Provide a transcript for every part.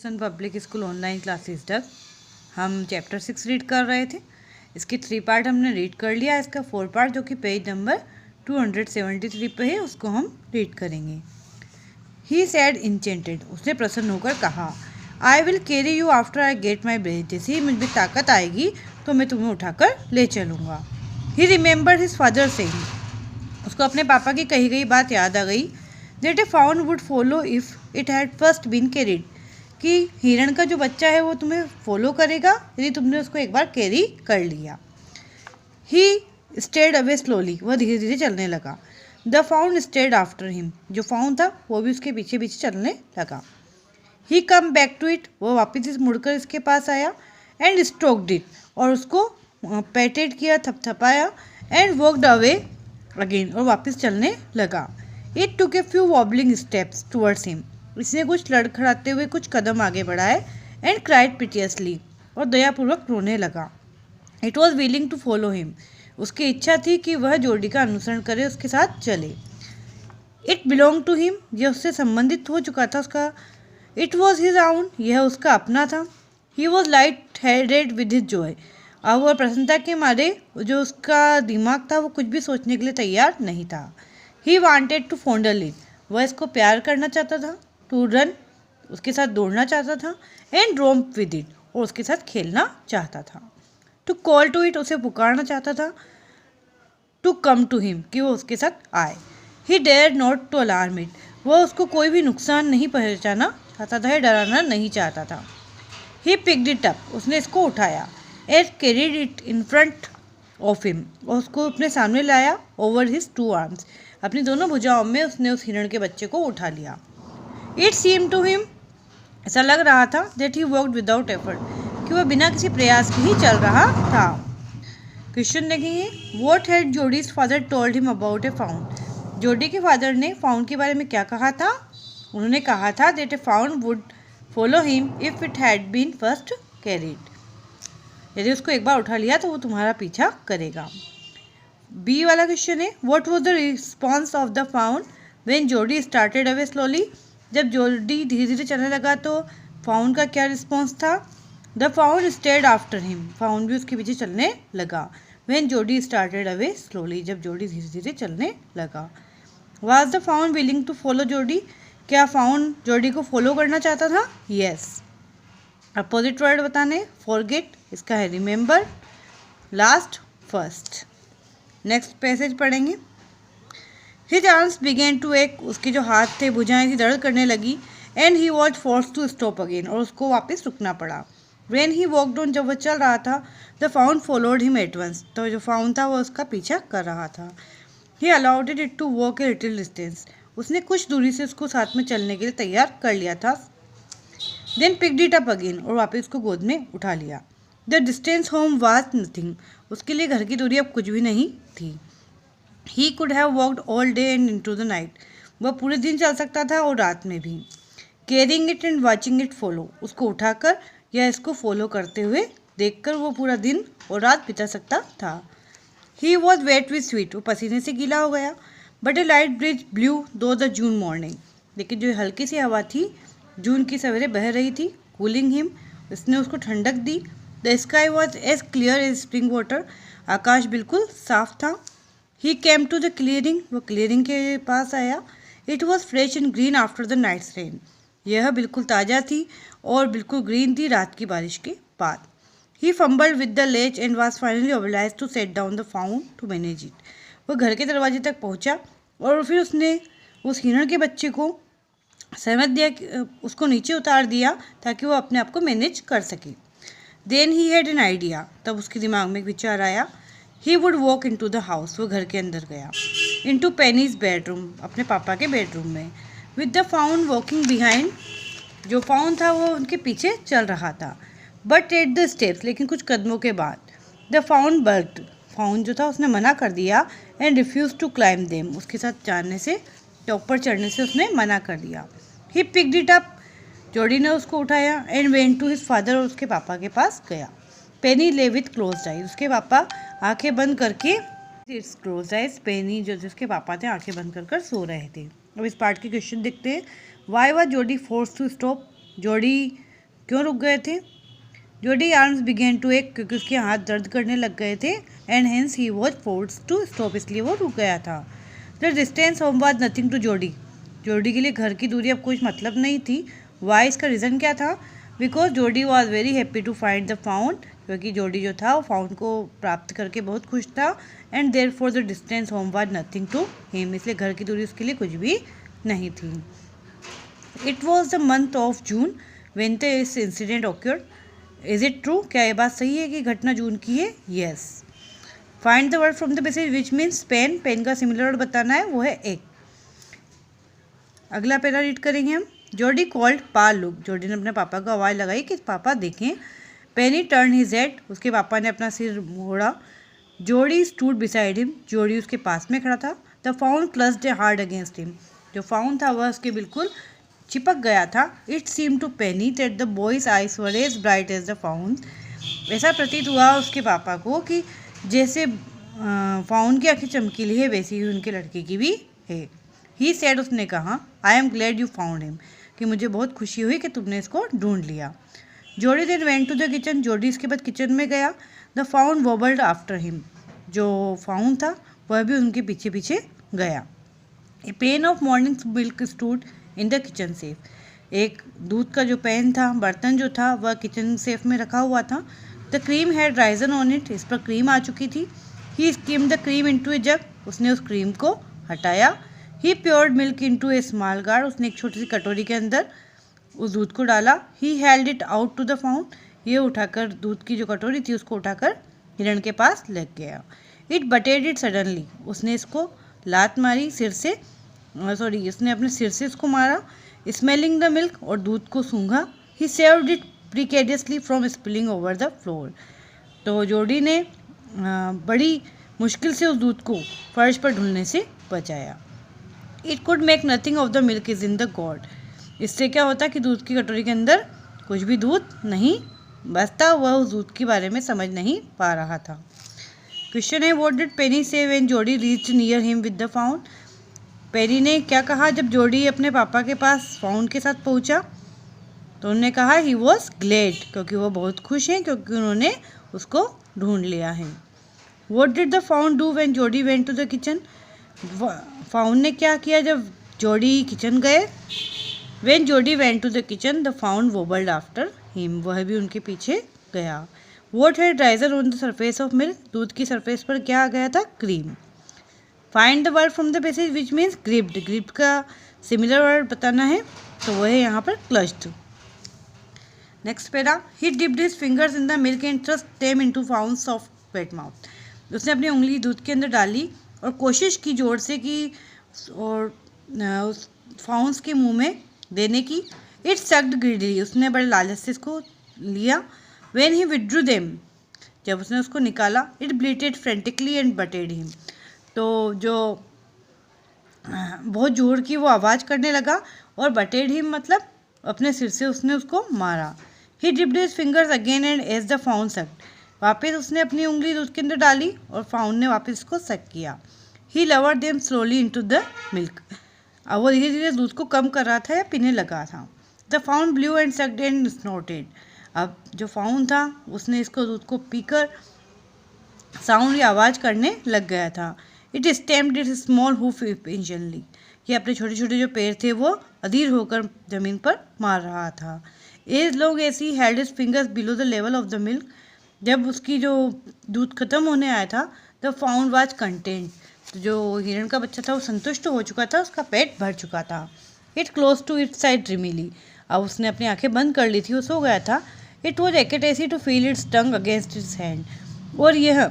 सन public school online classes तक हम chapter 6 read कर रहे थे। इसके 3 पार्ट हमने रीड कर लिया। इसका 4 पार्ट जो कि पेज नंबर 273 पे है उसको हम रीड करेंगे। ही सैड इंचेंटेड, उसने प्रसन्न होकर कहा, I will carry you after I get my breath, जैसे ही मुझे ताकत आएगी तो मैं तुम्हें उठाकर ले चलूँगा। ही रिमेंबर हिज फादर सेइंग, उसको अपने पापा की कही गई बात याद आ गई। That a fawn would follow if it had first been carried, कि हिरण का जो बच्चा है वो तुम्हें फॉलो करेगा यदि तुमने उसको एक बार कैरी कर लिया। ही स्टेड अवे स्लोली, वह धीरे धीरे चलने लगा। The fawn stayed after him, जो फाउंड था वो भी उसके पीछे पीछे चलने लगा। He come back to it, वह वापस मुड़कर इसके पास आया। एंड स्ट्रोक्ड इट, और उसको पैटेड किया, थपथपाया। एंड वॉकड अवे अगेन, और वापस चलने लगा। It took a few wobbling steps towards him, इसने कुछ लड़खड़ाते हुए कुछ कदम आगे बढ़ाए। एंड क्राइड पिटियसली, और दयापूर्वक रोने लगा। It was willing to follow him, उसकी इच्छा थी कि वह जोडी का अनुसरण करे, उसके साथ चले। इट बिलोंग टू हिम, यह उससे संबंधित हो चुका था उसका। इट वॉज हिज आउन, यह उसका अपना था। He was light headed with his Joy, अब वह प्रसन्नता के मारे जो उसका दिमाग था वो कुछ भी सोचने के लिए तैयार नहीं था। ही वांटेड टू फॉन्डल इट, वह इसको प्यार करना चाहता था। टू रन, उसके साथ दौड़ना चाहता था। एंड रोम्प विद इट, और उसके साथ खेलना चाहता था। टू कॉल टू इट, उसे पुकारना चाहता था। टू कम टू हिम, कि वो उसके साथ आए। He dare not to alarm it, वह उसको कोई भी नुकसान नहीं पहुंचाना चाहता था, डराना नहीं चाहता था। ही पिक्ड इट अप, उसने इसको उठाया। And carried it in front of him, और उसको अपने सामने लाया। ओवर हिज 2 आर्म्स, अपनी दोनों भुजाओं में उसने उस हिरण के बच्चे को उठा लिया। इट सीम टू हिम, ऐसा लग रहा था, that he worked without effort, कि वह बिना किसी प्रयास के ही चल रहा था। क्वेश्चन देखेंगे, what had Jody's father told him about A found, जोडी के फादर ने फाउंड के बारे में क्या कहा था। उन्होंने कहा था that a fawn would follow him if it had been first carried, यदि उसको एक बार उठा लिया तो वो तुम्हारा पीछा करेगा। बी वाला क्वेश्चन है, what was the response of the found when जोडी स्टार्टेड अवे स्लोली, जब जोडी धीरे धीरे चलने लगा तो फाउंड का क्या रिस्पॉन्स था। The fawn stayed after him, fawn भी उसके पीछे चलने लगा। व्हेन जोडी स्टार्टेड अवे स्लोली, जब जोडी धीरे धीरे चलने लगा। Was the fawn willing to follow Jody, क्या फाउंड जोडी को फॉलो करना चाहता था। यस। अपोजिट वर्ड बताने, फॉरगेट, इसका है remember. Last, first. Next passage पढ़ेंगे। His arms began to ache, उसके जो हाथ थे भुजाएं थी दर्द करने लगी। And he was force to stop again, और उसको वापस रुकना पड़ा। व्हेन ही वॉकड ऑन, जब वह चल रहा था, the fawn followed him at once, तो जो फाउंड था वो उसका पीछा कर रहा था। He allowed it to walk a little distance, उसने कुछ दूरी से उसको साथ में चलने के लिए तैयार कर लिया था। Then picked it up again, और वापस उसको गोद में उठा लिया। The distance home was nothing, उसके लिए घर की दूरी अब कुछ भी नहीं थी। He could have walked all day and into the night, वह पूरे दिन चल सकता था और रात में भी। Carrying it and watching it follow, उसको उठाकर या इसको फॉलो करते हुए देखकर वो पूरा दिन और रात बिता सकता था। He was wet with sweat, वो पसीने से गीला हो गया। But a light breeze blew through the June morning, लेकिन जो हल्की सी हवा थी जून की सवेरे बह रही थी। कूलिंग हिम, इसने उसको ठंडक दी। The sky was as clear as spring water, आकाश बिल्कुल साफ था। He came to the clearing, वो क्लियरिंग के पास आया। It was fresh and green after the night's rain, यह बिल्कुल ताज़ा थी और बिल्कुल ग्रीन थी रात की बारिश के बाद। He fumbled with the latch and was finally obliged to set down the fawn to manage it, वो घर के दरवाजे तक पहुंचा और फिर उसने उस हिरण के बच्चे को सहमत दिया, उसको नीचे उतार दिया ताकि वो अपने आप को मैनेज कर सके। Then he had an idea, तब उसके दिमाग में एक विचार आया। He would walk into the house, वो घर के अंदर गया। इन टू पेनीज बेडरूम, अपने पापा के बेडरूम में। With the found walking behind, जो फाउंड था वो उनके पीछे चल रहा था। बट एट द स्टेप्स, लेकिन कुछ कदमों के बाद। द फाउंड बर्ड, फाउंड जो था उसने मना कर दिया। And refuse to climb them, उसके साथ जाने से या ऊपर चढ़ने से उसने मना कर दिया। ही पिक्ड इट अप, जोडी ने उसको उठाया। And went to his father, और उसके पापा के पास गया। पेनी ले विथ क्लोज्ड आइज, उसके पापा आंखें बंद करके, इट्स क्लोज्ड आइज, पेनी जो जिसके पापा थे आंखें बंद कर सो रहे थे। अब इस पार्ट के क्वेश्चन देखते हैं। वाई वाज जोडी फोर्स टू स्टॉप, जोडी क्यों रुक गए थे? जोडी आर्म्स बिगेन टू एक, क्योंकि उसके हाथ दर्द करने लग गए थे, and hence he was forced to stop, इसलिए वो रुक गया था। The distance home was nothing to Jody, Jody के लिए घर की दूरी अब कुछ मतलब नहीं थी। वाई, इसका रीज़न क्या था? Because Jody was very happy to find the fawn, क्योंकि जोडी जो था वो फाउंड को प्राप्त करके बहुत खुश था। And therefore the distance home was nothing to him, इसलिए घर की दूरी उसके लिए कुछ भी नहीं थी। It was the month of June when this incident occurred. Is it true, क्या ये बात सही है कि घटना जून की है? Yes. Find the word from the passage which means pain, pain का सिमिलर वर्ड बताना है, वो है एक। अगला पैरा रीड करेंगे हम। जोडी कॉल्ड पा लुक, जोडी ने अपने पापा को आवाज़ लगाई कि पापा देखें। पेनी टर्न हिज हेड, उसके पापा ने अपना सिर मोड़ा। जोडी स्टूड बिसाइड हिम, जोडी उसके पास में खड़ा था। The fawn clutched hard against him, जो फाउंड था वह उसके बिल्कुल चिपक गया था। It seem to Penny that the boy's eyes were as bright as the fawn, ऐसा प्रतीत हुआ उसके पापा को कि जैसे फाउंड की आंखें चमकीली है वैसी ही उनके लड़के की भी है। ही सेड, उसने कहा, I am glad you found him, कि मुझे बहुत खुशी हुई कि तुमने इसको ढूंढ लिया। Jody then went to the kitchen, Jody इसके बाद किचन में गया। The fawn wobbled after him, जो फाउंड था वह भी उनके पीछे पीछे गया। A pan of morning milk stood in the kitchen safe, एक दूध का जो पैन था, बर्तन जो था, वह किचन सेफ में रखा हुआ था। The cream had risen on it, इस पर क्रीम आ चुकी थी। ही स्कीम द क्रीम इनटू ए जग, उसने उस क्रीम को हटाया। ही प्योर्ड मिल्क इनटू ए स्मॉल गार्ड, उसने एक छोटी सी कटोरी के अंदर उस दूध को डाला। He held it out to the fawn, ये उठाकर दूध की जो कटोरी थी उसको उठाकर हिरण के पास लग गया। इट बटेड इट सडनली, उसने इसको लात मारी सिर से, उसने अपने सिर से इसको मारा। स्मेलिंग द मिल्क, और दूध को सूंघा। He saved it precariously from spilling over the floor, तो जोडी ने बड़ी मुश्किल से उस दूध को फर्श पर ढुलने से बचाया। It could make nothing of the milk is in the God, इससे क्या होता कि दूध की कटोरी के अंदर कुछ भी दूध नहीं बचता, वह उस दूध के बारे में समझ नहीं पा रहा था। क्वेश्चन है, व्हाट डिड पेनी से when Jody reached near him with the fawn, Penny ने क्या कहा जब जोडी अपने पापा के पास फाउंड के साथ पहुंचा? तो उन्होंने कहा ही वॉज ग्लेड, क्योंकि वो बहुत खुश हैं क्योंकि उन्होंने उसको ढूंढ लिया है। What did the fawn do when Jody went to the kitchen, fawn ने क्या किया जब जोडी किचन गए? When Jody went to the kitchen the fawn wobbled after him, वह भी उनके पीछे गया। What had risen on the surface of milk, दूध की सरफेस पर क्या आ गया था? Cream. Find the word from the passage which means gripped, gripped का सिमिलर वर्ड बताना है, तो वह है यहाँ पर clutched. Next para, he dipped his fingers in the milk and thrust them into fawn soft wet mouth, उसने अपनी उंगली दूध के अंदर डाली और कोशिश की जोर से कि और उस फाउंड्स के मुंह में देने की। इट सक्ड ग्रीडली, उसने बड़े लालच से इसको लिया। व्हेन ही विड्रू देम, जब उसने उसको निकाला। इट ब्लीटेड फ्रेंटिकली एंड बटेड हिम, तो जो बहुत जोर की वो आवाज़ करने लगा, और बटेड हिम मतलब अपने सिर से उसने उसको मारा। He dipped his fingers again and as the fawn sucked, वापस उसने अपनी उंगली दूध के अंदर डाली और फाउंड ने वापस इसको सक किया। He lowered them slowly into the milk, अब वो धीरे धीरे दूध को कम कर रहा था या पीने लगा था। The fawn blew and sucked and snorted, अब जो फाउंड था उसने इसको दूध को पीकर साउंड या आवाज़ करने लग गया था। It stamped it small hoof impatiently, ये अपने छोटे छोटे जो पैर थे वो अधीर होकर ज़मीन पर मार रहा था। As long as he held his fingers below the level of the milk, जब उसकी जो दूध खत्म होने आया था, द फाउंड वाज कंटेंट, तो जो हिरण का बच्चा था वो संतुष्ट हो चुका था, उसका पेट भर चुका था। It close to it side dreamily, अब उसने अपनी आंखें बंद कर ली थी, वो सो गया था। It was ecstasy to feel its tongue against its hand, और यह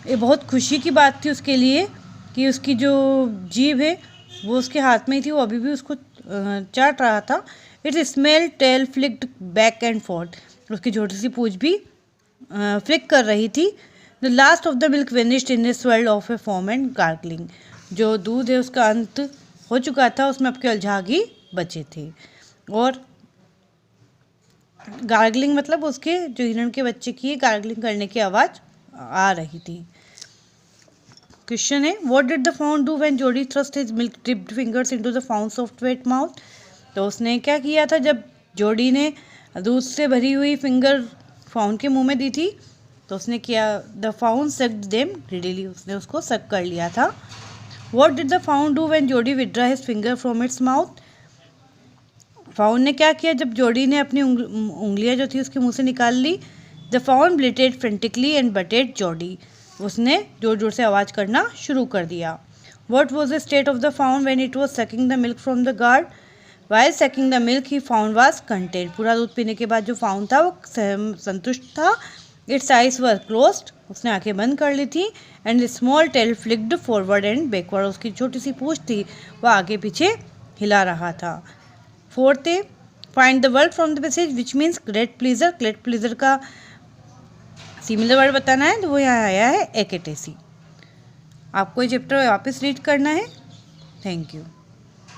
बहुत खुशी की बात थी उसके लिए कि उसकी जो जीभ है वो उसके हाथ में ही थी, वो अभी भी उसको चाट रहा था। It small tail flicked back and forth, उसकी छोटी सी पूंछ भी फ्लिक कर रही थी। The last of the milk vanished in this world of a form and gargling, जो दूध है उसका अंत हो चुका था, उसमें अब केवल झाग ही बचे थे। और गार्गलिंग मतलब उसके जो हिरण के बच्चे की गार्गलिंग करने की आवाज़ आ रही थी। क्वेश्चन है, what did the fawn do when Jody thrust his milk dipped fingers into the fawn soft wet mouth, तो उसने क्या किया था, जब जोडी ने दूध से भरी हुई फिंगर फाउन के मुंह में दी थी तो उसने किया, the fawn sucked them greedily, उसने उसको सक कर लिया था। What did the fawn do when Jody withdraw his finger from its mouth? Fawn ने क्या किया जब जोडी ने अपनी उंगलियां जो थी उसके मुंह से निकाल ली? द फाउन ब्लिटेड फ्रेंटिकली एंड बटेड जोडी, उसने जोर जोर से आवाज़ करना शुरू कर दिया। What was the state of the fawn when it was sucking the milk from the gourd? While sucking the milk, he found was content. पूरा दूध पीने के बाद जो फाउन था वो संतुष्ट था। Its eyes were closed. उसने आंखें बंद कर ली थी। And the small tail flicked forward and backward. उसकी छोटी सी पूंछ थी वह आगे पीछे हिला रहा था। फोर्थ है, find the word from the passage which means great pleasure. Great pleasure का सिमिलर वर्ड बताना है तो वो यहाँ आया है एक्टेसी। आपको ये चैप्टर वापस रीड करना है। Thank you.